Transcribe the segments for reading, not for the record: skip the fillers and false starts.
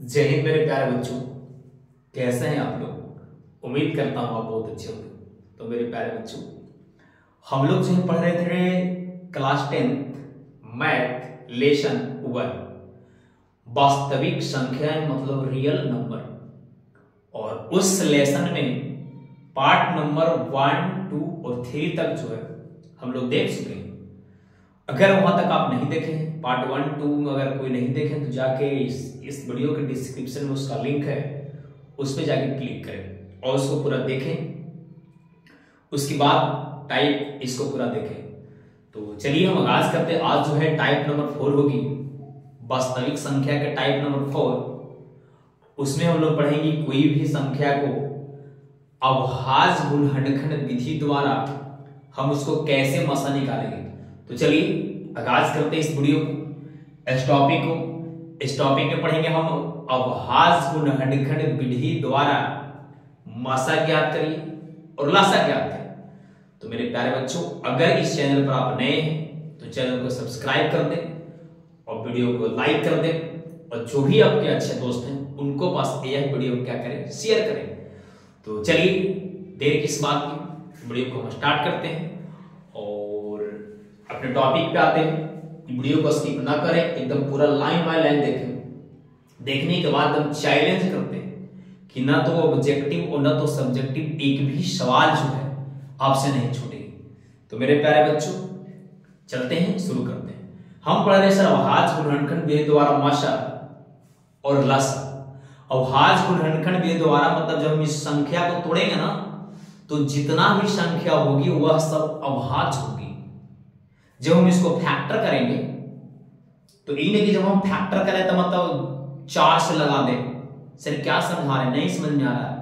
जय हिंद मेरे प्यारे बच्चों, कैसे हैं आप लोग। उम्मीद करता हूँ आप बहुत अच्छे होंगे। तो मेरे प्यारे बच्चों, हम लोग जो पढ़ रहे थे क्लास 10 मैथ लेसन 1 वास्तविक संख्याएं मतलब रियल नंबर, और उस लेसन में पार्ट नंबर 1, 2 और 3 तक जो है हम लोग देख चुके हैं। अगर वहां तक आप नहीं देखे पार्ट 1, 2 में अगर कोई नहीं देखे तो जाके इस वीडियो के डिस्क्रिप्शन में उसका लिंक है, उस पर जाके क्लिक करें और उसको पूरा देखें। उसके बाद टाइप इसको पूरा देखें। तो चलिए हम आगाज करते हैं। आज जो है टाइप नंबर 4 होगी, वास्तविक संख्या के टाइप नंबर 4। उसमें हम लोग पढ़ेंगे कोई भी संख्या को अभाज्य गुणनखंड विधि द्वारा हम उसको कैसे मसा निकालेंगे। तो चलिए आगाज करते हैं इस वीडियो को, इस टॉपिक को। इस टॉपिक में पढ़ेंगे हम अभाज्य गुणनखंड विधि द्वारा मसा ज्ञात करिए और लसा ज्ञात करिए। तो मेरे प्यारे बच्चों, अगर इस चैनल पर आप नए हैं तो चैनल को सब्सक्राइब कर दें और वीडियो को लाइक कर दें, और जो भी आपके अच्छे दोस्त हैं उनको पास यह वीडियो क्या करें, शेयर करें। तो चलिए देर किस बात की, वीडियो को हम स्टार्ट करते हैं और अपने टॉपिक पे आते हैं। वीडियो को स्किप ना करें, एकदम पूरा लाइन बाय लाइन देखें। देखने के बाद हम चैलेंज करते हैं कि ना तो ऑब्जेक्टिव और ना तो सब्जेक्टिव एक भी सवाल जो है आपसे नहीं छूटेगी। तो मेरे प्यारे बच्चों चलते हैं, शुरू करते हैं। हम पढ़ रहे सर अभाज्य गुणनखंड विधि द्वारा मसा और लसा। अभाज्य गुणनखंड विधि द्वारा मतलब जब हम इस संख्या को तोड़ेंगे ना तो जितना भी संख्या होगी वह सब अभाज्य होगी। जब हम इसको फैक्टर करेंगे तो ये नहीं कि जब हम फैक्टर करें तो मतलब 4 से लगा दें। सर क्या समझा रहे हैं, नहीं समझ में आ रहा है।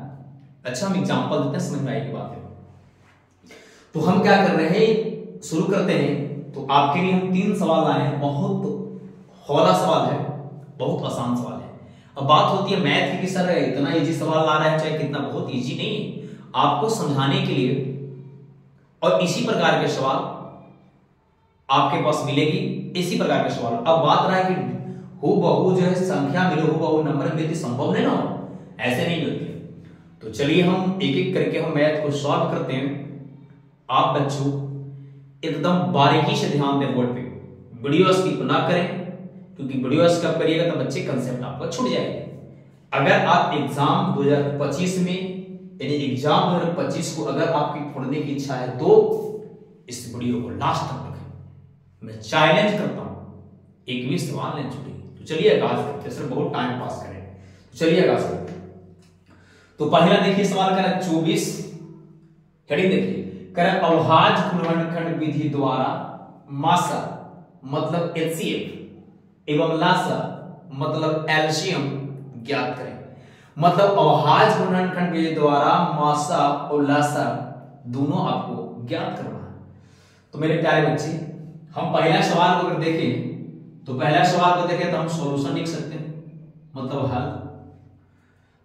अच्छा हम एग्जांपल देते हैं, समझ में आएगी बात है। तो हम क्या कर रहे हैं, शुरू करते हैं। तो आपके लिए हम 3 सवाल लाए हैं। बहुत हौला सवाल है, बहुत आसान सवाल है। अब बात होती है मैथ की कि सर इतना इजी सवाल ला रहा है, चाहे कितना, बहुत इजी नहीं है। आपको समझाने के लिए और इसी प्रकार के सवाल आपके पास मिलेगी, इसी प्रकार के सवाल। अब बात रहा है कि हूबहू जो है संख्या मिले, हूबहू नंबर मिलती, संभव नहीं ना हो, ऐसे नहीं मिलती। तो चलिए हम एक एक करके हम मैथ को सॉल्व करते हैं। आप बच्चों एकदम बारीकी से ध्यान दें बोर्ड पे, वीडियो स्किप ना करें, क्योंकि वीडियो स्किप करिएगा तो बच्चे कंसेप्ट आपका छूट जाएंगे। अगर आप एग्जाम 2025 में यानी एग्जाम 2025 को अगर आपकी पढ़ने की इच्छा है तो इस वीडियो को लास्ट तक देखें। मैं चैलेंज करता हूं एक भी सवाल नहीं छूटेगी। तो चलिए आगाज करते हैं। सर बहुत टाइम पास करें, तो चलिए आगाज करते हैं। तो पहला देखिए सवाल कह रहा है 24, हेडिंग देखिए, कह रहा है अभाज्य गुणनखंड विधि द्वारा मसा मतलब एचसीएफ एवं लसा मतलब एलसीएम ज्ञात करें। मतलब अभाज्य गुणनखंड विधि द्वारा मसा और लसा दोनों आपको ज्ञात करना है। तो मेरे प्यारे बच्चे, हम पहला सवाल को अगर देखें तो पहला सवाल को देखें तो हम सॉल्यूशन लिख सकते हैं, मतलब हल।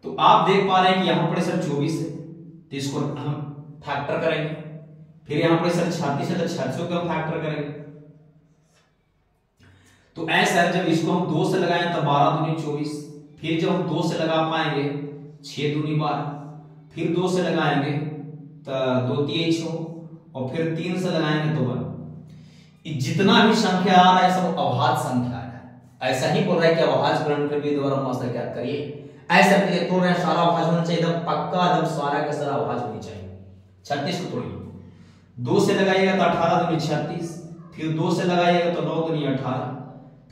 तो आप देख पा रहे हैं कि यहां पर सर 24 है, तो इसको हम फैक्टर करेंगे। फिर यहां पर सर 36 है तो 36 को हम फैक्टर करेंगे। तो ऐसा जब इसको हम 2 से लगाएं तो 12 दूनी 24। फिर जब हम 2 से लगा पाएंगे 6 दूनी 12। फिर 2 से लगाएंगे तो 2 3 6, और फिर 3 से लगाएंगे तो 1। जितना भी संख्या आ रहा है सब अभाज्य संख्या है। ऐसा ही बोल रहा है कि अभाज्य गुणनखंड विधि द्वारा मसा ज्ञात करिए। ऐसा नहीं तोड़ रहे हैं, सारा अभाज्य होना चाहिए, एकदम पक्का, एकदम सारा का सारा अभाज्य होनी चाहिए। 36 को तोड़िए, 2 से लगाइएगा तो 18 दूनी 36, फिर 2 से लगाइएगा तो 9 दूनी 18,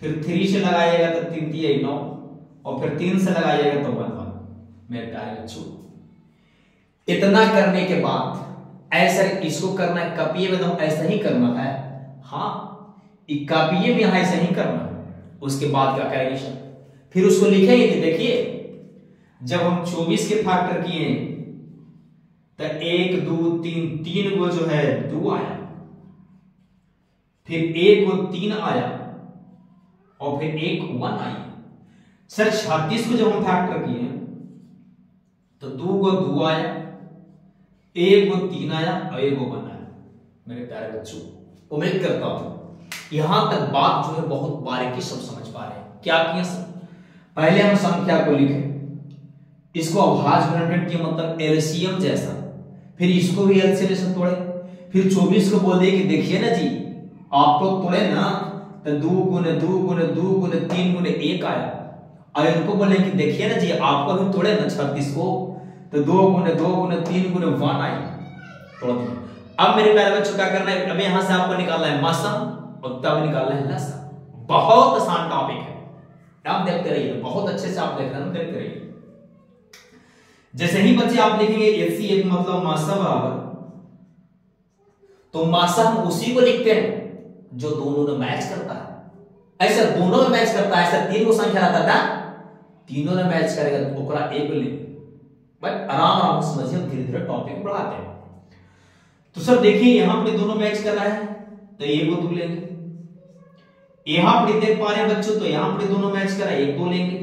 फिर 3 से लगाइएगा तो 3 3 9, और फिर 3 से लगाइएगा तो 1 1। मेरे प्यारे बच्चों, इतना करने के बाद ऐसा इसको करना है, कॉपी में एकदम ऐसा ही करना है। हाँ, कॉपी में ऐसा ही करना है। उसके बाद क्या करेंगे सर, फिर उसको लिखेंगे कि देखिए जब हम 24 के फैक्टर किए तो 1 2 3 3 को जो है 2 आया, फिर 1 को 3 आया, और फिर 1 1 आई। सर 36 को जब हम फैक्टर किए तो 2 को 2 आया, 1 को 3 आया और 1 को 1 आया। मेरे प्यारे बच्चों, उम्मीद करता हूं यहां तक बात जो है बहुत बारीकी सब समझ पा रहे हैं। क्या किया सर, पहले हम संख्या को लिखें, इसको अभाज्य गुणनखंड के मतलब एलसीएम जैसा, फिर इसको भी एलसीएम जैसा तोड़े, फिर 24 को बोल दे कि देखिए ना जी आपको तोड़े ना तो 2 गुने 2 गुने 2 गुने 3 गुने 1 आया, और इनको बोले कि देखिए ना जी आपको भी तोड़े ना 36 को तो 2 गुने 2 गुने 3 गुने 1 आई, तोड़ दिया। अब मेरे प्यारे बच्चों क्या करना है, अब यहां से आपको निकालना है मासम और तब निकालना है लसम। बहुत आसान टॉपिक है, आप देखते रहिए, बहुत अच्छे से आप देखना करते रहिए। जैसे ही बच्चे आप लिखेंगे एलसीएम मतलब मासा बराबर, तो मासा हम उसी को लिखते हैं जो दोनों में मैच करता है। ऐसा दोनों में मैच करता है, ऐसा 3 को संख्या रहता था, तीनों में मैच करेगा तो ओकरा एक ले। बट आराम आराम समझिए, धीरे धीरे टॉपिक बढ़ाते हैं। तो सर देखिए यहां पर दोनों मैच कर रहा है तो एक को 2 लेंगे, यहां पर देख पा रहे हैं बच्चों तो यहां पर दोनों मैच कर रहा है 1 2 लेंगे।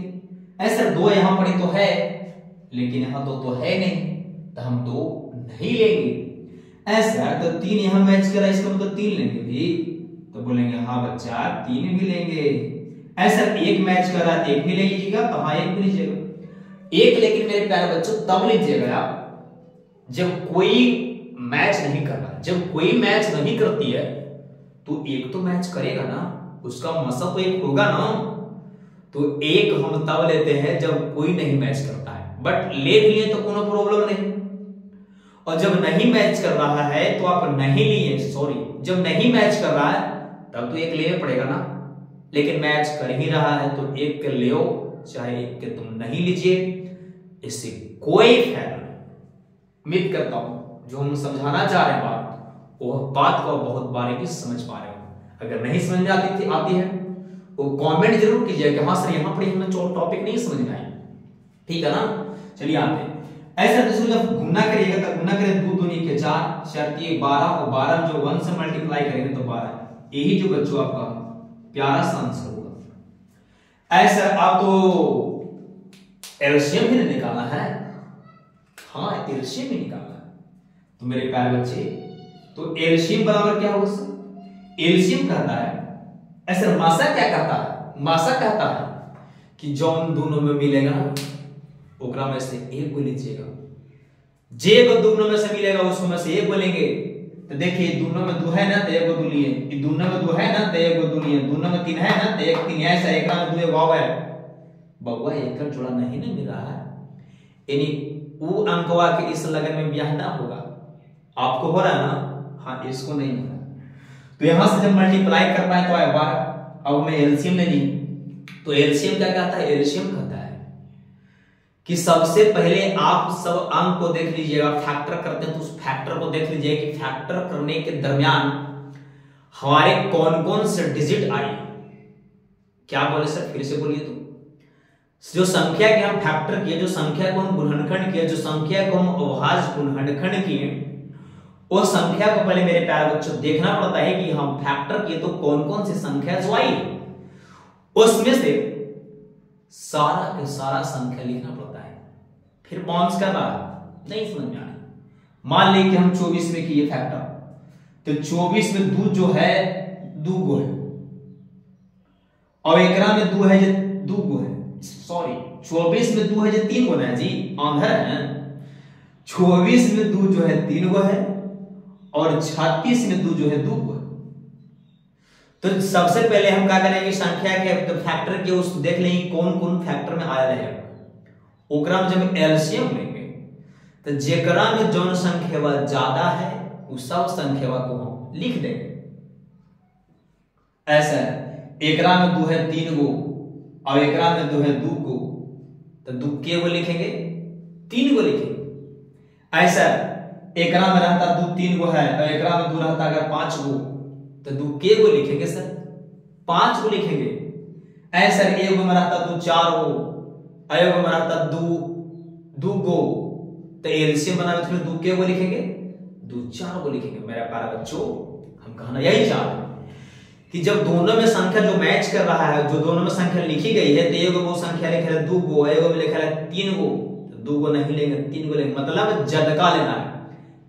ऐसा 2 यहां पर तो है लेकिन यहां तो है नहीं तो हम 2 नहीं लेंगे। ऐसा तो 3 यहां मैच कर रहा है, इसका मतलब 3 लेंगे भी, तो बोलेंगे हाँ बच्चा 3 भी लेंगे। ऐसा 1 मैच कर रहा है 1 भी ले लीजिएगा, तो हाँ 1 भी लीजिएगा। 1 लेकिन मेरे प्यारे बच्चों तब लीजिएगा जब कोई मैच नहीं कर रहा। जब कोई मैच नहीं करती है तो 1 तो मैच करेगा ना, उसका मतलब तो 1 होगा ना। तो 1 हम तब लेते हैं जब कोई नहीं मैच करता है, बट ले भी लिए तो कोनो प्रॉब्लम नहीं। और जब नहीं मैच कर रहा है तो आप नहीं लिए, सॉरी जब नहीं मैच कर रहा है तब तो 1 लेना पड़ेगा ना, लेकिन मैच कर ही रहा है तो 1 के ले, चाहे 1 के तुम नहीं लीजिए, इससे कोई फायदा नहीं। उम्मीद करता हूं जो हम समझाना चाह रहे हैं वो बात को बहुत बारीकी से समझ पा रहे हो। अगर नहीं समझ में आती है वो कमेंट जरूर कीजिएगा कि हाँ सर यहाँ पर हमें टॉपिक नहीं समझ में आई, ठीक है ना। चलिए आते हैं। ऐसा दोस्तों जब गुना करिएगा तो गुना करें 2 दूनी के 4, शर्ती 12 और 12 जो 1 से मल्टीप्लाई करेंगे तो 12, यही जो बच्चों आपका प्यारा सा आंसर होगा। ऐसा आप तो एलसीएम भी निकालना है, हाँ एलसीएम भी निकालना है। तो मेरे प्यारे बच्चे तो एलसीएम बराबर क्या होगा सर, एलसीएम कहता है ऐसा, मासा क्या कहता है, मासा कहता है कि जो दोनों में मिलेगा ओकरा में से 1 को लीजिएगा, जे को दोनों में से मिलेगा उसमें में से 1 बोलेंगे। तो देखिए दोनों में 2 है ना तो 1 को 2 लिए, ये दोनों में 2 है ना तो 1 को 2 लिए, दोनों में 3 है ना तो 1 3 ऐसा, एक में 2 1 है बउआ, एक का जोड़ा नहीं ना मिल रहा है, यानी वो अंकवा के इस लगन में ब्याह ना होगा। आपको हो रहा है ना, हाँ इसको नहीं हो रहा। तो यहां से जब मल्टीप्लाई कर पाए तो आया 12। अब मैं एलसीएम ले ली, तो एलसीएम क्या कहता है, एलसीएम कहता है कि सबसे पहले आप सब अंक को देख लीजिएगा, फैक्टर करते हैं तो उस फैक्टर को देख लीजिए कि फैक्टर करने के दरमियान हमारे कौन कौन से डिजिट आए। क्या बोले सर, फिर से बोलिए। तो जो संख्या के हम फैक्टर किए, जो संख्या को हम गुणनखंड किए, जो संख्या को हम अभाज्य गुणनखंड किए, वो संख्या को पहले मेरे प्यारे बच्चों देखना पड़ता है कि हम फैक्टर किए तो कौन कौन सी संख्या जो आई, उसमें से सारा के सारा संख्या लिखना पड़ता है। फिर बाउंस कर रहा है नहीं समझ में आ रही। मान लीजिए कि हम 24 में किए फैक्टर, तो 24 में 2 जो है 2 गो है, और एकरा में 2 है जो 2 गो है, सॉरी 24 में 2 है जो 3 गो है जी, आंधर है। 24 में 2 जो है 3 गो है और 36 में 2 जो है 2 गो है। तो सबसे पहले हम क्या करेंगे, संख्या के तो फैक्टर के उस देख लेंगे कौन कौन फैक्टर में आया रहेगा। ओकरा में जब एलसीएम लेंगे तो जेकरा में जौन संख्या ज्यादा है उस सब संख्या को हम लिख देंगे। ऐसा एकरा में 2 है 3 गो और एकरा में 2 है 2 गो, तो 2 के गो लिखेंगे, 3 गो लिखेंगे। ऐसा एकरा में रहता 2 3 गो है और एकरा में 2 रहता अगर 5 गो, तो 2 के गो लिखेंगे सर, 5 गो लिखेंगे। ऐसा एक गो में रहता 2 4 गो, एक गो में रहता 2 गो, तो एलसीएम बनाने में 2 के गो लिखेंगे, 2 4 गो लिखेंगे। मेरा प्यारा बच्चों हम कहना यही चाह रहे हैं कि जब दोनों में संख्या जो मैच कर रहा है, जो दोनों में संख्या लिखी गई है, तो एक गो संख्या लिखा है 2 गो, एक गो में लिखा है 3 गो, तो 2 गो नहीं लेंगे 3 गो लेंगे। मतलब जदका लेना है,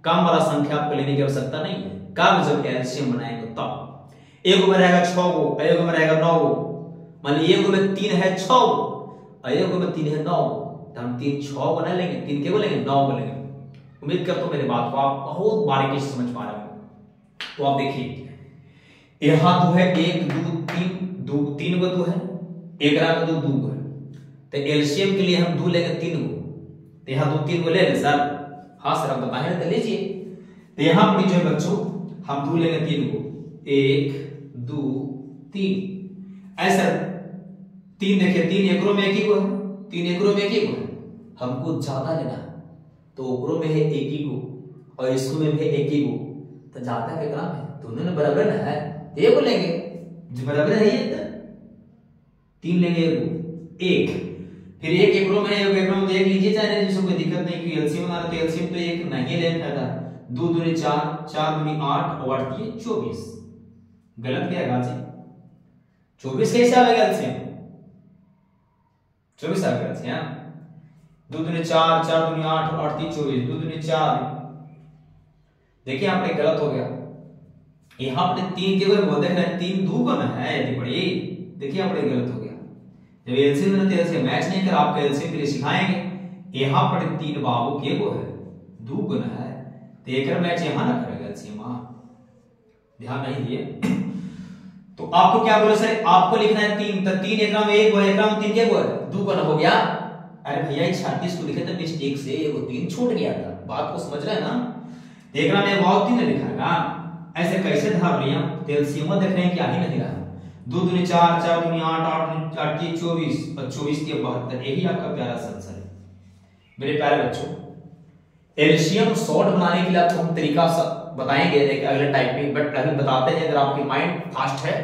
कम वाला संख्या आपको लेने की आवश्यकता नहीं है। कब, जब एलसीएम बनाएंगे तब। एक में रहेगा 6 गो, एक में रहेगा 9 गो, मान लीजिए एक में 3 है 6 गो एक में 3 है 9, तो हम 3 6 को नहीं लेंगे, 3 के को लेंगे, 9 को लेंगे। उम्मीद करता हूं मेरी बात को आप बहुत बारीकी से समझ पा रहे हो। तो आप देखिए यहाँ 2 है, 1 2 3, 2 3 को 2 है, 1 में 2 2 को है, तो एलसीएम के लिए हम 2 लेंगे 3 को, तो यहाँ 2 3 को ले लें सर। हाँ सर आप बताएं तो लीजिए। तो यहाँ पर जो है बच्चों हम 2 लेंगे 3 को, 1 2 3 ऐसा 3 देखिए 3 एकड़ों में एक ही को है, 3 एकड़ों में एक ही को है, हमको ज्यादा लेना है तो ओकरो में है एक ही को और इसको में भी एक ही को, तो ज्यादा कितना है दोनों ने बराबर ना है, ये को लेंगे जो बराबर है ये, तो 3 लेंगे एक, फिर 1 एकड़ों में है, 1 एकड़ों में 1 लीजिए चाहे जिसको कोई दिक्कत नहीं, क्योंकि एलसीएम बना रहे तो एलसीएम तो 1 नहीं लेना फायदा। 2 दूनी 4, 4 दूनी 8 और 8 ये 24, गलत क्या है गाजी? 24 कैसे आएगा एलसीएम? 24 आएगा एलसीएम। 2 दूनी 4, 4 दूनी 8 और 8 24, 2 दूनी 4। देखिए यहाँ पे गलत हो गया, यहाँ पे 3 के वो देख रहे हैं 3 2 को ना है यदि बड़ी, देखिए यहाँ पे गलत हो गया। जब एलसीएम में तेरे मैच नहीं कर आपको एलसीएम के लिए सिखाएंगे, यहाँ पर 3 बाबू के को है 2 को ना है, तो एक मैच यहाँ ना करेगा एलसीएम, ध्यान नहीं दिए। तो आपको क्या बोले सर, आपको लिखना है 3, तो 3 एकड़ा में 1 एकड़ा में 3 के को है 2 को ना हो गया। अरे भैया 36 को लिखे थे मिस्टेक से, ये 3 छूट गया था, बात को समझ रहे हैं ना? एकड़ा में बहुत 3 लिखा है ना, ऐसे कैसे धार लिया? एलसीएम देख रहे हैं क्या ही नहीं रहा। 2 दूनी 4, 4 दूनी 8, 8 8 24 और 24 के 72, यही आपका प्यारा आंसर है मेरे प्यारे बच्चों। एलसीएम शॉर्ट बनाने के लिए आपको हम तरीका बताएंगे अगले टाइप में, बट अभी बताते हैं। अगर आपकी माइंड फास्ट है,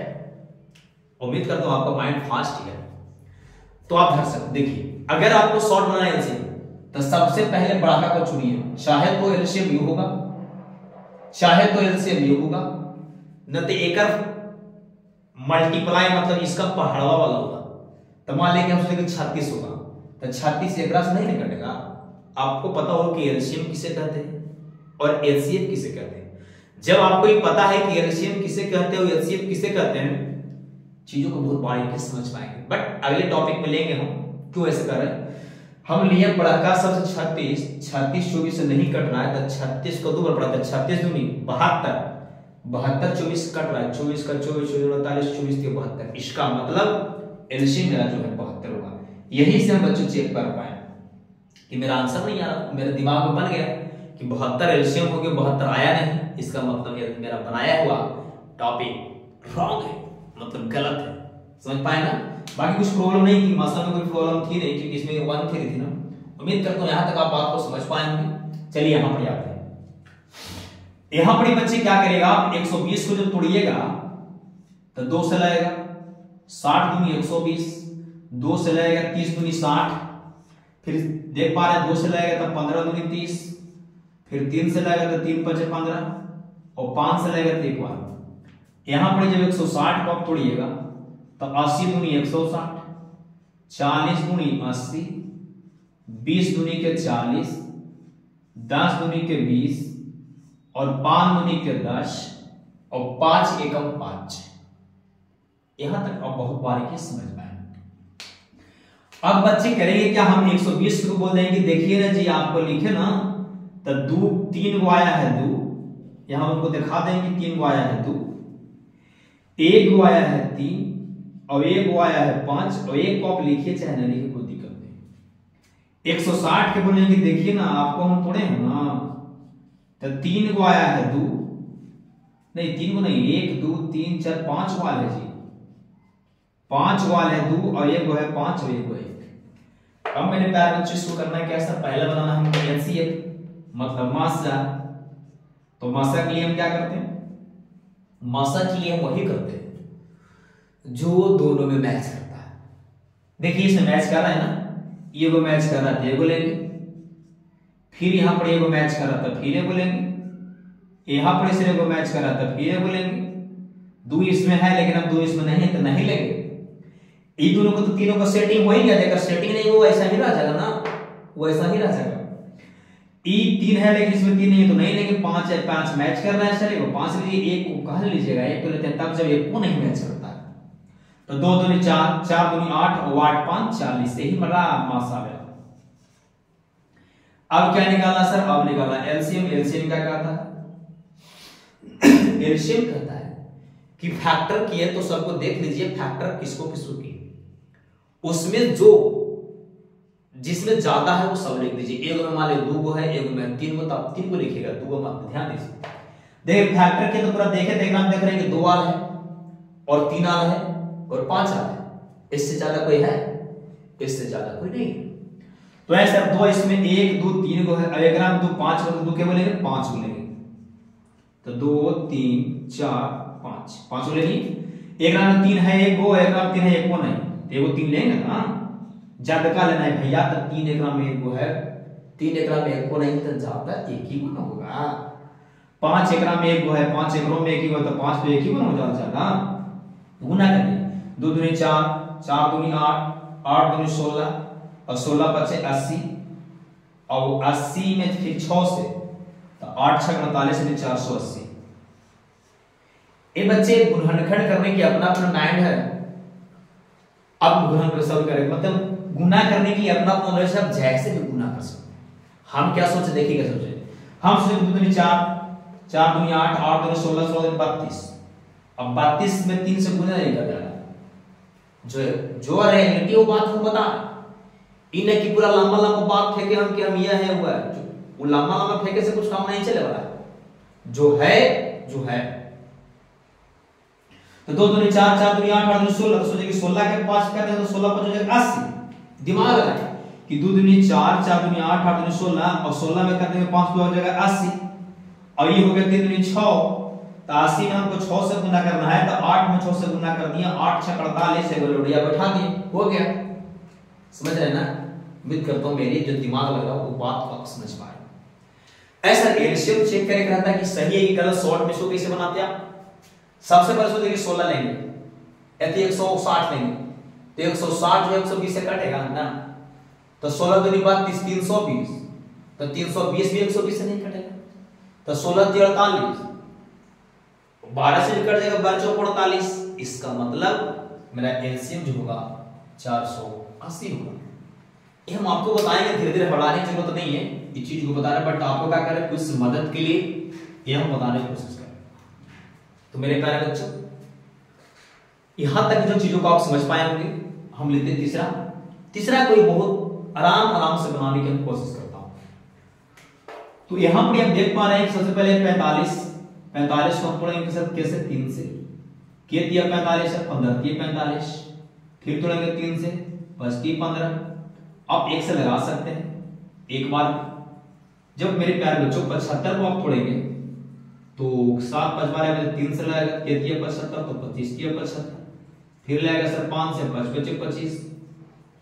उम्मीद करता हूं आपका माइंड फास्ट है, तो आप धर सकते। देखिए अगर आपको शॉर्ट बनाना है एलसीएम, तो सबसे पहले बढ़ाका को चुनिए, चाहे तो एलसीएम यू होगा, चाहे तो एलसीएम यू होगा, न तो एक मल्टीप्लाई मतलब इसका पहाड़वा वाला होगा। तो मान लेंगे हम सोचेंगे 36 होगा, तो 36 एकड़ा से नहीं निकलेगा। आपको पता हो कि एलसीएम किसे कहते हैं और एलसीएम किसे कहते हैं। जब आपको ये पता है कि एलसीएम किसे कहते हैं और एलसीएम किसे कहते हैं, चीजों को बहुत बारीकी से समझ पाएंगे। बट अगले टॉपिक में लेंगे हम, क्यों ऐसे कर रहे हैं हम लिए बढ़ाका सबसे 36 24 से नहीं कट रहा है, तो 36 को 2 बार पढ़ा था, 36 दूनी 72, 72 24 कट रहा है, 24 का 24 48 24 के 72, इसका मतलब एलसीएम मेरा जो है 72 होगा। यही से हम बच्चों चेक कर पाए कि मेरा आंसर नहीं आ रहा, मेरे दिमाग में बन गया कि 72 एलसीएम हो गया, 72 आया नहीं, इसका मतलब ये मेरा बनाया हुआ टॉपिक रॉन्ग है, मतलब गलत है। समझ पाए ना? बाकी कुछ प्रॉब्लम नहीं थी, मसला में कोई प्रॉब्लम थी नहीं, क्योंकि इसमें 1 थ्योरी थी ना। उम्मीद करता हूं यहां तक आप बात को समझ पाएंगे। चलिए यहां पर आते हैं। यहां पर बच्चे क्या करेगा, आप 120 को जब तोड़िएगा तो 2 से लगेगा, 60 दूनी 120, 2 से लगेगा 30 दूनी 60, फिर देख पा रहे हैं 2 से लगेगा तो 15 दूनी 30, फिर 3 से लगेगा तो 3 5 15 और 5 से लगेगा तो 1 बार। यहां पर जब 160 को आप तोड़िएगा तो 80 दूनी 160, 40 दूनी 80, 20 दूनी के 40, 10 दूनी के 20 और 5 दूनी के 10 और 5 एकम 5। यहां तक आप बहुत बारीकी समझ पाए। अब बच्चे करेंगे क्या, हम 120 को बोल देंगे, देखिए ना जी आपको लिखे ना, तो 2 3 को आया है 2, यहां उनको दिखा देंगे 3 को आया है 2, 1 को आया है 3 और 1 को आया है 5 और 1 को आप लिखिए चाहे ना लिखिए कोई दिक्कत नहीं। 160 के बोलेंगे, देखिए ना आपको हम तोड़े हैं ना, तो 3 को आया है 2, नहीं 3 को नहीं, 1 2 3 4 5 को आया है जी, 5 को आया है 2 और 1 को है 5 और 1 को 1। अब मेरे प्यारे बच्चों इसको करना है कैसा, पहले बनाना हमको एलसीएम मतलब मासा। तो मासा के लिए हम क्या करते हैं, मासा के लिए हम वही करते हैं जो दोनों में मैच करता है। देखिए इसमें मैच कर रहा है ना, ये वो मैच कर रहा था, ये को लेंगे, फिर यहां पर ये को मैच कर रहा था, फिर ये को लेंगे, यहां पर इसे को मैच कर रहा था, फिर ये को लेंगे। 2 इसमें है लेकिन हम 2 इसमें नहीं है तो नहीं लेंगे। ये दोनों को तो तीनों का सेटिंग हो ही गया, अगर सेटिंग नहीं हो ऐसा ही रह जाएगा ना, वो ऐसा ही रह जाएगा। ई 3 है लेकिन इसमें 3 नहीं है तो नहीं लेंगे। 5 है, 5 मैच कर रहा है, चलेगा 5 लीजिए, 1 को कहां लीजिएगा, 1 को लेते हैं तब जब 1 को नहीं मैच करता है। तो 2 दूनी 4, 4 दूनी 8 और 8 5 40, यही हमारा मास आ गया। अब क्या निकालना सर? अब निकालना एलसीएम। एलसीएम क्या कहता है? एलसीएम कहता है कि फैक्टर किए तो सबको देख लीजिए फैक्टर किसको किसको किए, उसमें जो जिसमें ज्यादा है वो सब लिख दीजिए। एक में मान लो 2 गो है, एक में 3 गो, तो आप 3 को लिखिएगा, 2 गो मत, ध्यान दीजिए। देखिए फैक्टर के तो पूरा देखे डायग्राम देख रहे हैं कि 2 आल है और 3 आल है और 5 आल है, इससे ज्यादा कोई है? इससे ज्यादा कोई नहीं। तो ऐसे 2 इसमें 1 2 3 गो है, अगर हम 2 5 को 2 के बोलेंगे 5 को लेंगे, तो 2 3 4 5 5 को लेंगे। एक ग्राम 3 है 1 गो, एक ग्राम 3 है 1 गो नहीं, तो वो 3 लेंगे ना, ज्यादा का लेना है भैया, तो 3 एक ग्राम में 1 गो है, 3 एक ग्राम में 1 गो नहीं, तो ज्यादा एक ही गो ना होगा। 5 एक ग्राम में 1 गो है, 5 एक ग्राम में 1 ही गो, तो 5 तो 1 ही गो ना हो ज्यादा, गुना करिए। 2 दूनी 4, 4 दूनी 8, 8 दूनी 16 और 16 बचे 80, और 80 में फिर 6 से, तो 8 6 48 में 480। ये बच्चे गुणनखंड करने की अपना अपना माइंड है। अब गुणन सॉल्व करें, मतलब गुना करने की अपना अपना नॉलेज है, जैसे भी गुना कर सकते। हम क्या सोचे, देखिए क्या सोचे, हम सोचे 2 दूनी 4, 4 दूनी 8, 8 दूनी 16, 16 दूनी 32। अब 32 में 3 से गुना नहीं कर जाएगा, जो रियलिटी वो बात हम बता, इन्हें की पूरा लंबा लंबा बात फेंके हम कि हम यह है हुआ है, वो लंबा लंबा फेंके से कुछ काम नहीं चले वाला है, जो है। तो 2 दूनी 4, 4 दूनी 8, 8 दूनी 16, तो सोचिए 16 के 5 कर दें तो 16 5 हो जाएगा 80। दिमाग लगाएं कि 2 दूनी 4, 4 दूनी 8, 8 दूनी 16, और 16 में कर देंगे 5 हो जाएगा 80, और ये हो गया 3 दूनी 6, तो 80 में हमको 6 से गुना करना है, तो 8 में 6 से गुना कर दिया, 8 6 48 से लोडिया बैठा दिए, हो गया। समझ रहे ना? उम्मीद करता हूं मेरी जो दिमाग लगा वो बात को आप समझ पाए। ऐसा एलसीएम चेक करके रहता है कि सही है कि गलत, शॉर्ट में इसको कैसे बनाते हैं आप? सबसे पहले सोचिए कि 16 लेंगे, ऐसे 160 लेंगे, तो 160 जो 120 से कटेगा ना, तो 16 दूनी 32 320, तो 320 भी 120 से नहीं कटेगा, तो 16 3 48, 12 से कट जाएगा, 12 4 48। इसका मतलब मेरा एलसीएम जो होगा 480 होगा। ये हम आपको बताएंगे, धीरे धीरे बढ़ाने की जरूरत नहीं है इस चीज को बता रहे, बट आपको क्या करें, कुछ मदद के लिए ये हम बताने की कोशिश करें। तो मेरे प्यारे बच्चों, यहां तक जो चीजों को आप समझ पाए होंगे, हम लेते हैं तीसरा कोई बहुत आराम से बनाने की हम कोशिश करता हूं। तो यहां पर आप देख पा रहे हैं सबसे पहले 45 को हम तोड़ेंगे कैसे? 3 से, के दिया 45 है, 15 दिए 45, फिर तोड़ेंगे 3 से, 5 की 15। आप 1 से लगा सकते हैं एक बार। जब मेरे प्यारे बच्चों 75 को आप तोड़ेंगे तो 7 5 12 में 3 से लगाएगा, के दिया 75, तो 25 दिया 75, फिर लगाएगा सर 5 से 5 बचे 25,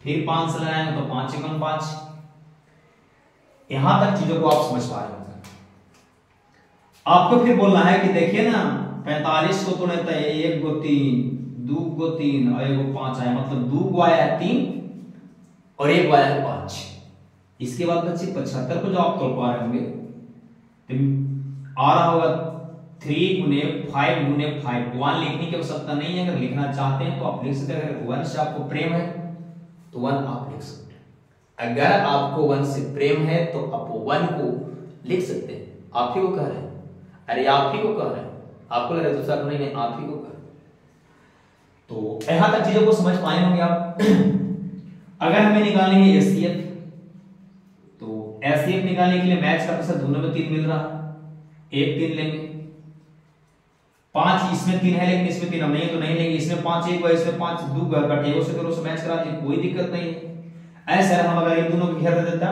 फिर 5 से लगाएंगे तो 5 1 5। यहां तक चीजों को आप समझ पा रहे होंगे। आपको फिर बोलना है कि देखिए ना, 45 को तोड़े तो 1 गो 3, 2 गो 3 और 1 गो 5 आया, मतलब 2 गो आया है 3 और 1 गो आया है 5। इसके बाद बच्चे 75 को जो आप तोड़ पा रहे होंगे तो आ रहा होगा 3 गुने 5 गुने 5। 1 लिखने की आवश्यकता नहीं है, अगर लिखना चाहते हैं तो आप लिख सकते हैं। अगर 1 से आपको प्रेम है तो 1 आप लिख सकते हैं, अगर आपको 1 से प्रेम है तो आप 1 को लिख सकते हैं। आप ही को कह रहे हैं, अरे आप ही को कह रहे हैं, आपको लग रहा है दूसरा नहीं, आप ही को कह रहे हैं। तो यहां तक चीजों को समझ पाए होंगे आप। अगर हमें निकालनी है एचसीएफ, तो एचसीएफ निकालने के लिए मैच का प्रतिशत दोनों में 3 मिल रहा है, 1 3 लेंगे, 5 इसमें 3 है लेकिन इसमें 3 नहीं है तो नहीं लेंगे, इसमें 5 1 है, इसमें 5 2 कटेगा से करो से मैच करा दीजिए, कोई दिक्कत नहीं है। ऐसे हम अगर इन दोनों को घेर देता,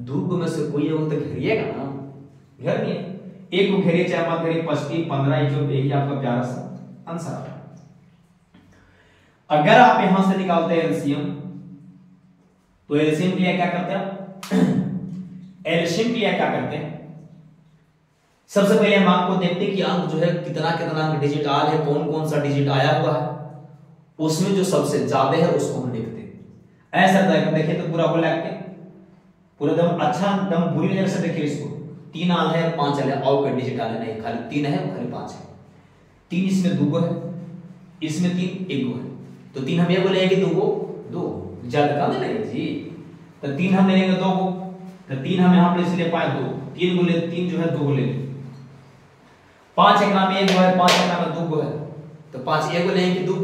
2 में से कोई एक तो घेरिएगा ना, घेर नहीं, एक को घेरिए चाहे मत घेरिए, 25 15 जो यही आपका प्यारा सा आंसर आ रहा है। अगर आप यहां से निकालते हैं एलसीएम, तो एलसीएम के लिए क्या करते हैं? एलसीएम के लिए क्या करते हैं? सबसे पहले हम आपको देखते हैं कि अंक जो है कितना कितना डिजिट आ रहा है, कौन कौन सा डिजिट आया हुआ है, उसमें जो सबसे ज्यादा है उसको हम लिखते हैं। ऐसा देखिए तो पूरा बोला के पूरा एकदम अच्छा एकदम बुरी नजर से देखिए इसको, 3 आल है 5 आल है, और का डिजिट आल है नहीं, खाली 3 है खाली 5 है। 3 इसमें 2 है, इसमें 3 एक गो है, तो 3 हम ये बोलेंगे कि 2 गो 2 ज्यादा कम नहीं जी, तो 3 हम लेंगे 2 गो, तो 3 हम यहाँ पर इसलिए पाए 2, 3 गो ले 3 जो है 2 गो ले, 5 एक नाम 1 गो है, 5 एक नाम 2 गो है, तो 5 एक गो लेंगे कि 2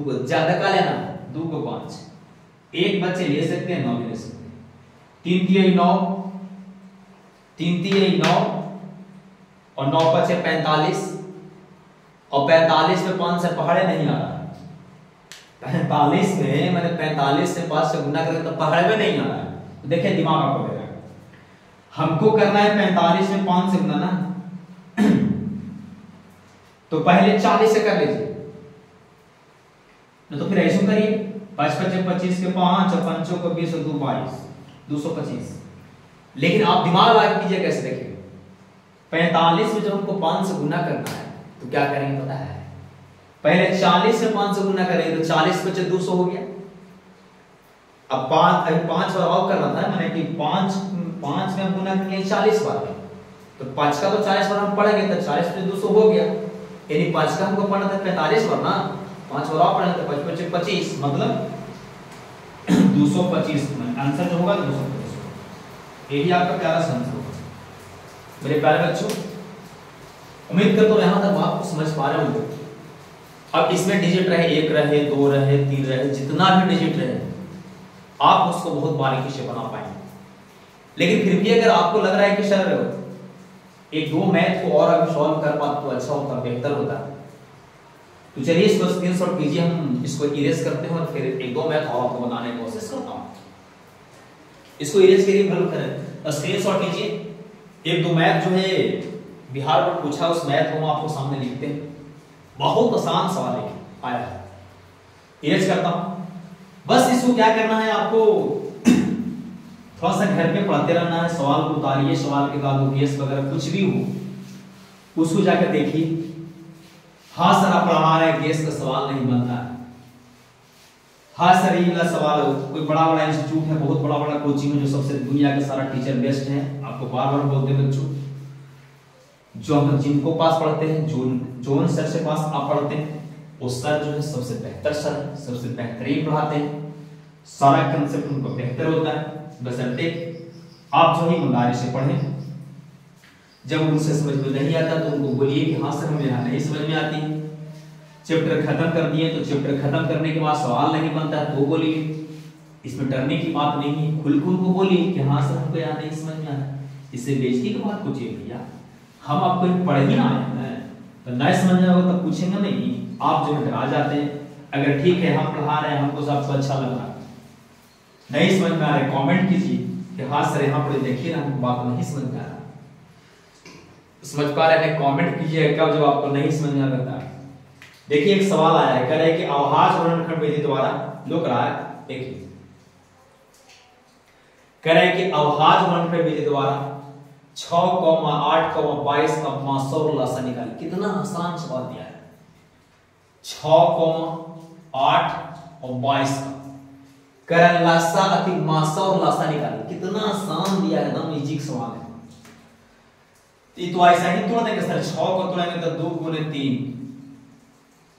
गो ज्यादा का लेना 2 को 5, एक बच्चे ले सकते हैं 9 भी ले सकते हैं, 3 3 9, 3 3 9 और 9 बचे 45, और 45 में 5 से पहाड़े नहीं आ रहा, 45 में मैंने 45 से 5 से गुना करें तो पहाड़े में नहीं आ रहा है, तो देखिए दिमाग आपको दे रहा है, हमको करना है 45 में 5 से गुना ना, तो पहले 40 से कर लीजिए, तो फिर ऐसे करिए 5 5 25 के 5 और 5 को 20 और 2 22 225, लेकिन आप दिमाग लगा कीजिए कैसे, देखिए 45 में जब हमको 5 से गुना करना है तो क्या करेंगे पता है, पहले 40 से 5 से गुना करेंगे तो 40 बचे 200 हो गया, अब 5 और करना था मैंने कि 5 में हम गुना करेंगे 40 बार, तो 5 का तो 40 बार हम पढ़ेंगे तो 40 में 200 हो गया, यानी 5 का हमको पढ़ना था 45 बार ना, 5 बार और पढ़ेंगे तो 5 5 25 मतलब 225, आंसर जो होगा 225, यही आपका प्यारा आंसर होगा मेरे प्यारे बच्चों। उम्मीद करता हूं यहां तक आप समझ पा रहे होंगे। अब इसमें डिजिट रहे 1 रहे 2 रहे 3 रहे, जितना भी डिजिट रहे आप उसको बहुत बारीकी से बना पाएंगे, लेकिन फिर भी अगर आपको लग रहा है कि सर एक दो मैथ को और अगर सॉल्व कर पाते तो अच्छा होता, बेहतर होता, तो चलिए इसको स्क्रीनशॉट कीजिए, हम इसको इरेज करते हैं और फिर एक दो मैथ और आपको बनाने की कोशिश करता हूं। इसको इरेज के लिए हल करें, स्क्रीनशॉट कीजिए, एक दो मैथ जो है बिहार बोर्ड पूछा उस मैथ को हम आपको सामने लिखते हैं, बहुत आसान सवाल है आया है, इरेज करता हूं। बस इसको क्या करना है, आपको थोड़ा सा घर पे पढ़ते रहना है, सवाल को उतारिए, सवाल के बाद गेस वगैरह कुछ भी हो उसको जाकर देखिए। हाँ सर आप पढ़ा रहे हैं, गेस का सवाल नहीं बनता है, हाँ सर ये वाला सवाल कोई बड़ा बड़ा इंस्टीट्यूट है, बहुत बड़ा बड़ा कोचिंग है जो सबसे दुनिया के सारा टीचर बेस्ट है, आपको बार बार बोलते हैं बच्चों, जो हम जिनको पास पढ़ते हैं, जोन सर से पास आप पढ़ते हैं, वो सर जो है सबसे बेहतर सर है, सबसे बेहतरीन पढ़ाते हैं, सारा कंसेप्ट उनको बेहतर होता है, बशर्ते आप जो है ईमानदारी से पढ़ें। जब उनसे समझ में नहीं आता तो उनको बोलिए कि हाँ सर हमें यहाँ नहीं समझ में आती, चैप्टर खत्म कर दिए तो चैप्टर खत्म करने के बाद सवाल नहीं बनता है तो बोलिए, इसमें डरने की बात नहीं है, खुल खुल को बोलिए कि हाँ सर हमको यहाँ नहीं समझ में आता, इससे बेइज्जती की बात पूछिए भैया, हम आपको पढ़ ही ना आए हैं, तो नहीं समझ में आएगा तो पूछेंगे नहीं, आप जो डरा जाते हैं। अगर ठीक है हम पढ़ा रहे हैं, हमको सबको अच्छा लग रहा है, नहीं समझ में आ रहा है कमेंट कीजिए कि हाँ सर यहाँ पर देखिए ना हमको बात नहीं समझ में आ रहा, समझ पा रहे हैं कमेंट कीजिए कब जब आपको नहीं समझ में आता। देखिए एक सवाल आया है, कह रहे हैं कि अवहार्य वर्णनखंड विधि द्वारा लोग रहा है, देखिए कह रहे हैं कि अवहार्य वर्णनखंड विधि द्वारा 6, 8, 22, 100 लसा निकाले। कितना आसान सवाल दिया है, 6, 8 और 22 का कर लसा अति मासा और लासा निकाले। कितना आसान दिया है, एकदम इजी सवाल है। तो ऐसा ही तोड़ देंगे सर, 6 को तोड़ेंगे तो 2 गुने 3,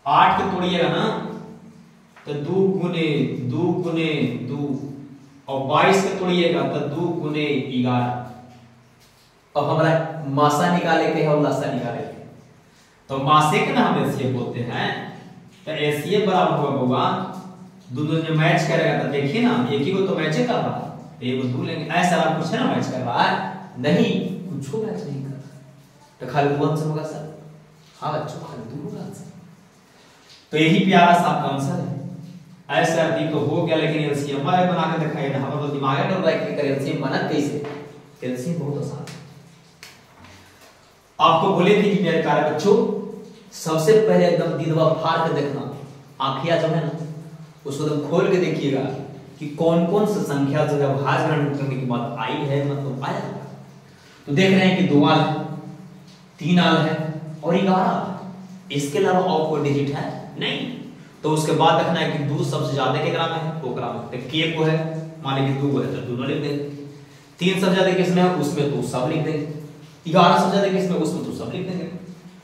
8 को तोड़िएगा ना तो 2 गुने 2 और 22 को तोड़िएगा तो 2 गुने 11। अब हमारा मासा निकाले के और लासा निकाले के, तो मासे के ना हम एसीए बोलते हैं, तो एसीए बराबर होगा 2 जो मैच करेगा, तो देखिए ना एक ही को तो मैच कर रहा है, एक को 2 लेंगे, ऐसा आप कुछ है ना मैच कर रहा है, नहीं कुछ मैच नहीं कर रहा, तो खाली 2 आंसर होगा सर। हाँ बच्चों खाली 2 होगा आंसर, तो यही प्यारा सा आपका आंसर है। ऐसा अभी तो हो गया, लेकिन एलसीएम बना के दिखाइए ना, हमारा तो दिमाग है ना कि एलसीएम बना कैसे, एलसीएम बहुत आसान है। आपको बोले थे कि मेरे प्यारे बच्चों सबसे पहले एकदम दिलवा फाड़ के देखना, आंखियां जो है ना उसको एकदम खोल के देखिएगा कि कौन कौन सी संख्या जो है भाज्य ग्रहण करने की बात आई है, मतलब आया है। तो देख रहे हैं कि 2 आल है, 3 आल है और 11, इसके अलावा और कोई डिजिट है नहीं। तो उसके बाद देखना है कि 2 सबसे ज्यादा के ग्राम है, तो ग्राम के को है, मान लीजिए 2 है तो दोनों लिख देंगे, 3 सबसे ज्यादा किसमें है उसमें 2 सब लिख देंगे, 11 सबसे ज्यादा किसमें उसमें 2 सब लिख देंगे,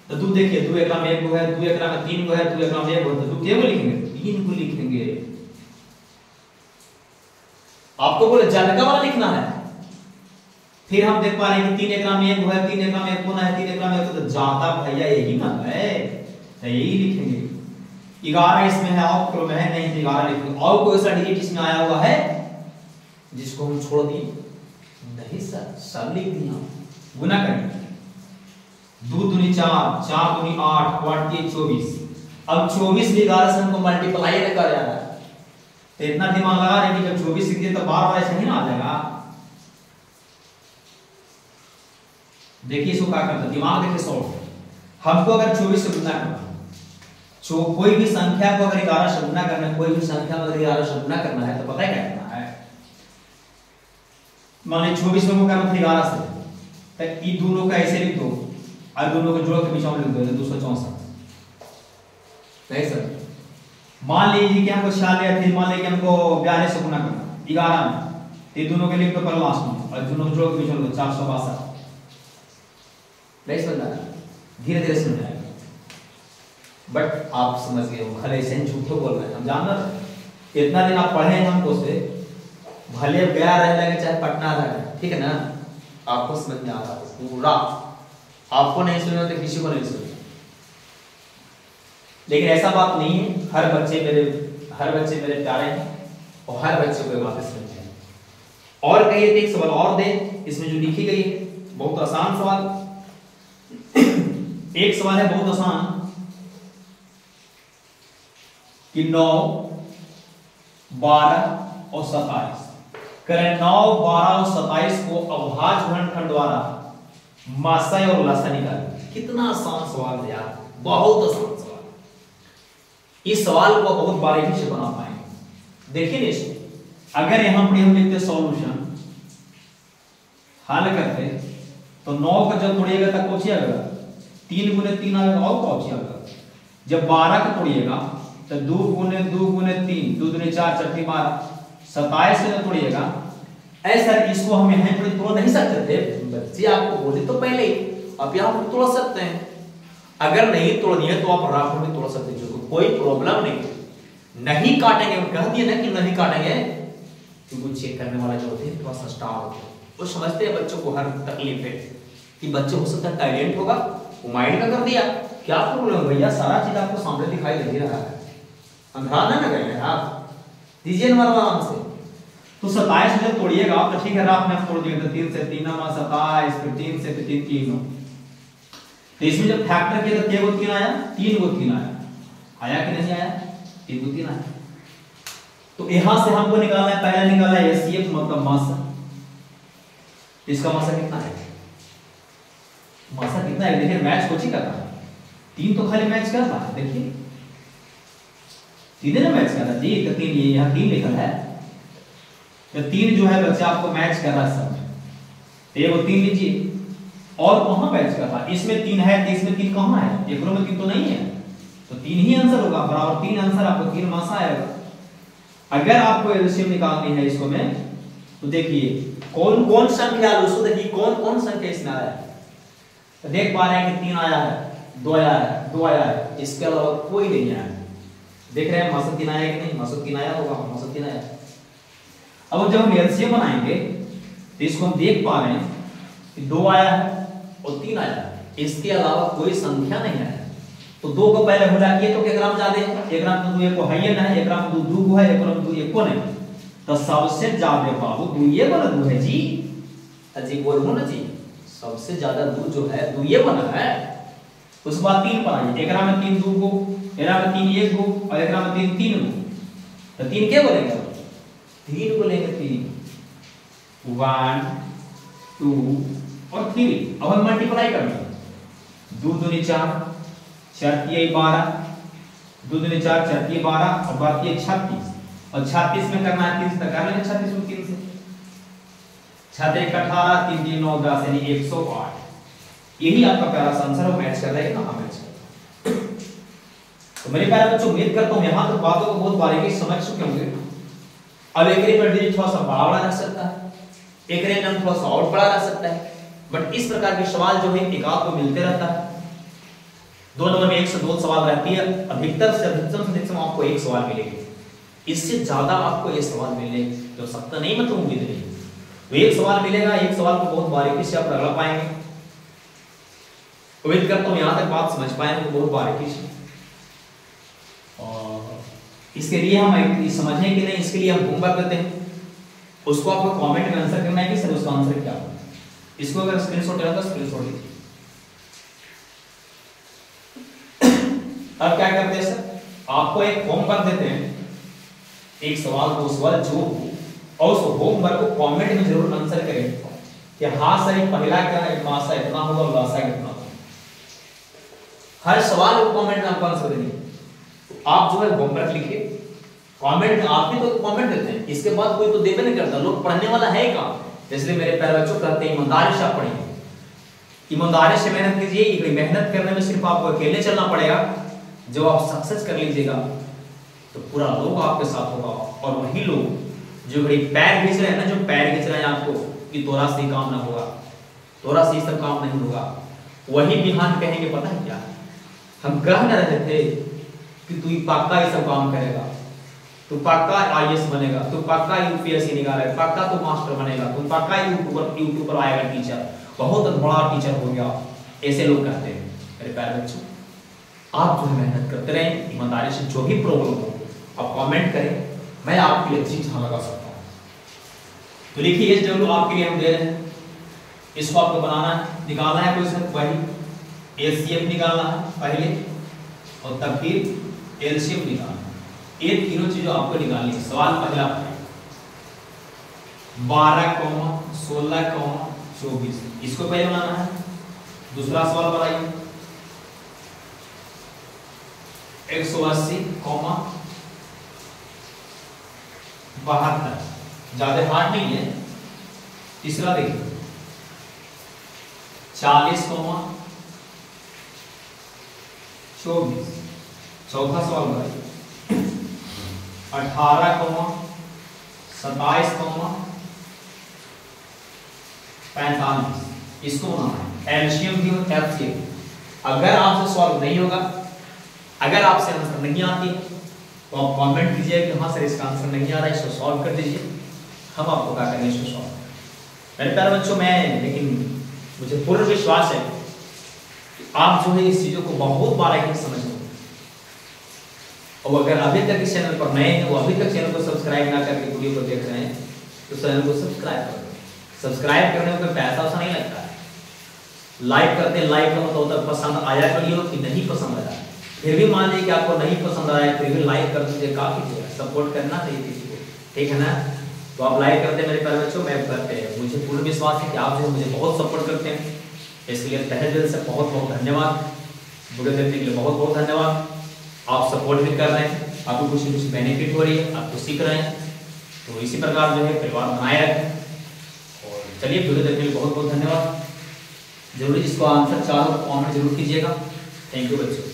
तो दो देखिए, 2 एकरा में 1 गो है, 2 एकरा में 3 गो है, 2 एकरा में 1 गो है, तो 2 क्या लिखेंगे? 3 को लिखेंगे। आपको बोले जनका वाला लिखना है। फिर हम देख पा रहे हैं कि 3 एकरा में 1 गो है, 3 एकरा में 1 कोना है, 3 एकरा में 1, तो जाता भैया यही ना है, तो यही लिखेंगे। 11 इसमें है, और क्रो में है नहीं, तो 11 लिखेंगे। और कोई सा डिजिट इसमें आया हुआ है जिसको हम छोड़ दिए? नहीं सर, सब लिख दिया। गुना करेंगे, 2 दूनी 4, 4 दूनी 8, 8 के 24। अब 24 भी 11 से हमको मल्टीप्लाई कर रहा है, तो इतना दिमाग लगा रहे कि जब 24 लिखिए तो बार बार ऐसे ही ना आ जाएगा। देखिए इसको क्या करता है, दिमाग देखिए सॉल्व। हमको अगर 24 से गुना करना, कोई भी संख्या को अगर 11 से गुना करना है, कोई भी संख्या को अगर 11 से गुना करना है, तो पता है क्या करना है? मान लीजिए 24 में करना था 11 से, तो ये दोनों का ऐसे लिख दो और दोनों को जोड़ के बीच में लिख दो, 264। नहीं सर, मान लीजिए कि हमको 46 थी, मान लीजिए कि हमको 42 से गुना करना 11 में, ये दोनों के लिख दो पर लास्ट में और दोनों को जोड़ के बीच में लिख दो 462। नहीं समझ आ रहा? धीरे धीरे समझ आएगा, बट आप समझ गए हो, भले से झूठो बोल रहे हैं, हम जान रहे इतना दिन आप पढ़े हैं हमको से, भले गया रह लगे चाहे पटना रहे, ठीक है ना? आपको समझ में आ रहा है पूरा, आपको नहीं सुना तो किसी को नहीं सुना। लेकिन ऐसा बात नहीं है, हर बच्चे मेरे प्यारे हैं और हर बच्चे को बातें समझ में। और कहिए तो एक सवाल और दे, इसमें जो लिखी गई है बहुत आसान सवाल। एक सवाल है बहुत आसान कि 9, 12 और 27 करें। 9, 12 और 27 को अभाज्य गुणनखंड द्वारा मासाई और लसा निकालें। कितना आसान सवाल है यार, बहुत आसान सवाल। इस सवाल को बहुत बारीकी से बना पाएंगे। देखिए ना इसको, अगर यहां पर हम लिखते सॉल्यूशन हल करते, तो 9 का जब तोड़िएगा तब पहुंची आएगा 3 गुने 3 आएगा, और पहुंची आएगा। जब 12 का तोड़िएगा तो 2 गुने 2 गुने 3, 2 दूनी 4, 4 12। 27 से जब तोड़िएगा ऐसा, इसको हम यहां पर तोड़ नहीं सकते थे बच्चे, आपको बोले तो पहले ही, अब यहां पर तोड़ सकते हैं। अगर नहीं तोड़नी है तो आप रात में तोड़ सकते हैं, कोई प्रॉब्लम नहीं काटेंगे। कह दिए ना कि नहीं काटेंगे, क्योंकि चेक करने वाला जो होते हैं थोड़ा सा स्टार होते हैं, वो समझते हैं बच्चों को हर तकलीफ है कि बच्चे हो सकता है टैलेंट होगा, वो माइंड में कर दिया, क्या प्रॉब्लम भैया, सारा चीज आपको सामने दिखाई दे रहा है, अंधारा ना गए आप, दीजिए नंबर आराम से। तो 27 जब तोड़िएगा तो ठीक है, रात में आप तोड़ दिए तो 3 से 3 मा 27, फिर 3 से 3 तो इसमें जब फैक्टर किया तो क्या 3 आया, 3 को 3 आया कि नहीं आया? 3 को 3 आया। तो यहां से हमको निकालना है, पहले निकालना है एचसीएफ मतलब मासा। इसका मासा कितना है? मासा कितना है देखिए, मैच कोची कर रहा है, 3 तो खाली मैच कर रहा है, देखिए 3 ना मैच कर रहा है जी, तो 3 ये यहां 3 लिखा है, तो 3 जो है बच्चा आपको मैच कर रहा है सब में, तो ये वो 3 लीजिए। और कहां मैच कर रहा है? इसमें 3 है तो इसमें 3 कहां है? एकरो में 3 तो नहीं है, तो 3 ही आंसर होगा, बराबर 3 आंसर, आपको 3 मासा आएगा। अगर आपको एलसीएम निकालनी है इसको में, तो देखिए कौन कौन संख्या लो, उसको देखिए कौन कौन संख्या इसमें आया है, तो देख पा रहे हैं कि 3 आया है, 2 आया है, 2 आया है, इसके अलावा कोई नहीं आया। देख रहे हैं मासा 3 आया कि नहीं? मासा 3 आया होगा, मासा 3 आया। अब जब हम एलसीएम बनाएंगे तो इसको हम देख पा रहे हैं कि 2 आया है और 3 आया है, इसके अलावा कोई संख्या नहीं आया। तो 2 को पहले हो जाती है तो एक ग्राम ज्यादा है, एक ग्राम तो 2 को है ही ना, एक ग्राम 2 को है, एक ग्राम 2 1 को नहीं, तो सबसे ज्यादा बाबू 2 ये वाला 2 है जी, अजी बोलो ना जी, सबसे ज्यादा 2 जो है 2 ये बना है। उसके बाद 3 पर आइए, एक ग्राम में 3 2 को, एक ग्राम में 3 1 को, और एक ग्राम में 3 3 को, तो 3 क्या बोलेंगे? 3 को लेंगे, 3 1 2 और 3। अब हम मल्टीप्लाई करेंगे, 2 दूनी 4, 4 तिया 12, 2 दूनी 4, 4 तिया 12 और बाकी है 36, और 36 में करना है 3 से, कर लेंगे 36 में 3 से, 6 1 18, 3 3 9 10 यानी 108। यही आपका प्यारा सा आंसर है, मैच कर रहा है कि ना मैच कर रहा है। तो मेरे प्यारे बच्चों, उम्मीद करता हूं यहां तक बातों को बहुत बारीकी से समझ चुके होंगे। अब एक पर डिजिट थोड़ा सा बड़ा रह सकता है, एक रेंज थोड़ा सा और बड़ा रह सकता है, बट इस प्रकार के सवाल जो है एक आपको मिलते रहता है। 2 नंबर में 1 से 2 सवाल रहती है, अधिकतर से अधिकतम आपको 1 सवाल मिलेगी, इससे ज्यादा आपको ये सवाल मिलने की आवश्यकता नहीं, मतलब उम्मीद नहीं। तो 1 सवाल मिलेगा, 1 सवाल को बहुत बारीकी से आप रगड़ पाएंगे। उम्मीद करता हूँ यहाँ तक बात समझ पाएंगे बहुत बारीकी से। और इसके लिए हम समझने के लिए इसके लिए हम होमवर्क देते हैं, उसको आपको कमेंट में आंसर करना है कि सर उसका आंसर क्या होगा। इसको अगर स्क्रीनशॉट लेना तो स्क्रीनशॉट लीजिए। अब क्या करते हैं सर, आपको एक होमवर्क देते हैं, एक सवाल 2 सवाल जो हो, और उस होमवर्क को कमेंट में जरूर आंसर करें कि हाँ सर पहला क्या है, मासा इतना होगा और लासा कितना होगा। हर सवाल को कमेंट में आपको आंसर देंगे। तो आप जो है होमवर्क लिखिए, कमेंट में आप भी तो कमेंट देते हैं, इसके बाद कोई तो देवे नहीं करता, लोग पढ़ने वाला है कहाँ। इसलिए मेरे प्यारे बच्चों कहते हैं ईमानदारी से आप पढ़िए, ईमानदारी से मेहनत कीजिए। मेहनत करने में सिर्फ आपको अकेले चलना पड़ेगा, जब आप सक्सेस कर लीजिएगा तो पूरा लोग आपके साथ होगा। और वही लोग जो बड़ी पैर खींच रहे हैं ना, जो पैर खींच रहे हैं आपको कि तोरा से काम ना होगा, तोरा से सब काम नहीं होगा, वही बिहान कहेंगे पता है क्या, हम कह न रहे थे कि तू पक्का ये सब काम करेगा, तू पक्का आईएएस बनेगा, तू पक्का यूपीएससी निकालेगा, पक्का तू मास्टर बनेगा, तू पक्का यूट्यूबर आएगा टीचर, बहुत बड़ा टीचर हो गया। ऐसे लोग कहते हैं। मेरे प्यारे बच्चों, आप जो है मेहनत करते रहें ईमानदारी से, जो भी प्रॉब्लम हो आप कमेंट करें, मैं आपके लिए अच्छी जहाँ लगा सकता हूँ। तो लिखिए एसडब्ल्यू आपके लिए हम दे रहे हैं, इसको आपको बनाना है, निकालना है क्वेश्चन, वही एचसीएफ निकालना है पहले और तब फिर एलसीएम निकालना है। ये तीनों चीजों आपको निकालनी है। सवाल पहला 12, 16, 24, इसको पहले बनाना है। दूसरा सवाल बनाइए 180, 72, ज्यादा हार्ड नहीं है। तीसरा देखिए 40, 24, चौथा सवाल बनाइए 18, 27, 45, इसको बनाना है। एलसीएम भी और एफसीएम। अगर आपसे सॉल्व नहीं होगा, अगर आपसे आंसर नहीं आती तो आप कमेंट कीजिए कि हाँ सर इसका आंसर नहीं आ रहा है, इसको सॉल्व कर दीजिए, हम आपको क्या करेंगे इसको सॉल्व। मेरे प्यारे बच्चों, मैं लेकिन मुझे पूर्ण विश्वास है कि आप जो है इस चीजों को बहुत बारीकी से समझ लो। और अगर अभी तक इस चैनल पर नए हैं, वो अभी तक चैनल को सब्सक्राइब ना करके वीडियो को देख रहे हैं, तो चैनल को सब्सक्राइब कर दो। सब्सक्राइब करने में कोई पैसा वैसा नहीं लगता है। लाइक करते हैं, लाइक का मतलब होता है पसंद आया करिए कि नहीं पसंद आया। फिर भी मान लीजिए कि आपको नहीं पसंद आया, फिर भी लाइक कर दीजिए, काफी कीजिएगा, सपोर्ट करना चाहिए किसी को, ठीक है ना। तो आप लाइक करते हैं मेरे प्यारे बच्चों, मैं करते हैं, मुझे पूर्ण विश्वास है कि आप जो मुझे बहुत सपोर्ट करते हैं, इसलिए तहे दिल से बहुत बहुत धन्यवाद। वीडियो देखने के लिए बहुत बहुत धन्यवाद। आप सपोर्ट भी कर रहे हैं, आपको कुछ कुछ बेनिफिट हो रही है, आप कुछ सीख रहे हैं, तो इसी प्रकार जो है परिवार बनाए रखें। और चलिए वीडियो देखने के लिए बहुत बहुत धन्यवाद। जरूर इसको आंसर चारों कमेंट जरूर कीजिएगा। थैंक यू बच्चों।